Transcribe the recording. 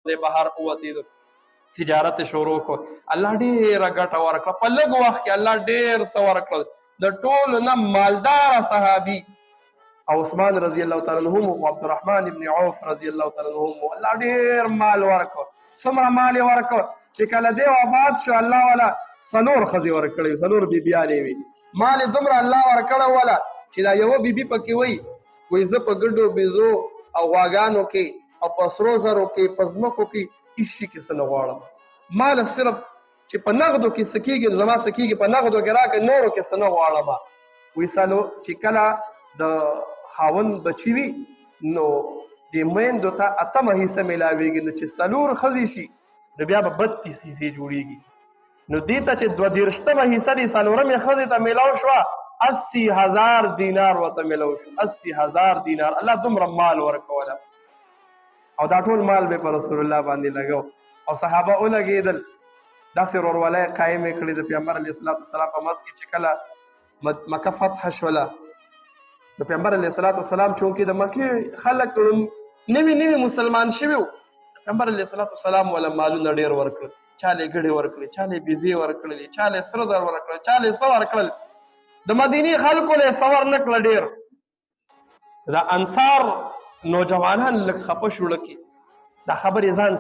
بهر ووتېدو تجارت شروع کړ. الله ډېره ګټه ورکړه. په لږ وخت کې الله ډېر څه ورکړل. د ټولو نه مالداره صحابي او عثمان رضی الله تعالی عنهم او عبدالرحمن ابن عوف رضی الله تعالی عنهم الله ډېر مال ورکړ. څومره مال یې ورکړ چې کله دی وفات شو الله والا 4 ښځې ورکړې، 4 بیبیانې وي. مال یې دومره الله ورکړی وله چې دا یوه بیبي پکې وایي زه په ګډو بیزو او غواګانو کې او په سرو زرو کې په ځمکو کې هېڅ شي کې څه نه غواړم. ماله صرف چې په نغدو کې څه کېږي زما څه کېږي په نغدو کې راکړه، نورو کې څه نه غواړم. وایي سالو چې کله د خاوند بچي وي نو د میندو ته 8مه حصه میلاویږي، نو چې 4 ښځې شي نو بیا به 32 حصې جوړیږي. نو دې ته چې 32مه حصه د 4مې ښځې ته میلاو شوه 80,000 دینار ورته میلاو شو. 80,000 دینار الله دومره مال ورکوله. او دا ټول مال به په رسول الله باندې لګو او صحابه ولګېدل. داسې ورورولۍ قایمې کړې د پیغمبر علیه الصلاة والسلام په منځ کې چې کله مکه فتح شوله د پیغمبر علیه الصلاة والسلام چونکې د مکې خلک نوي مسلمان شوي وو، پیغمبر علیه الصلاة والسلام وله مالونه ډېر ورکړل. چاله یې ګډې ورکړې، چاله یې بیزې ورکړلې، چاله یې سره زر ورکړل، چاله یې څه ورکړل. د مدینې خلکو له یې څه ورنه کړه ډېر. د انصار نوجوانان لږ خفه شوړه کې دا خبرې ځان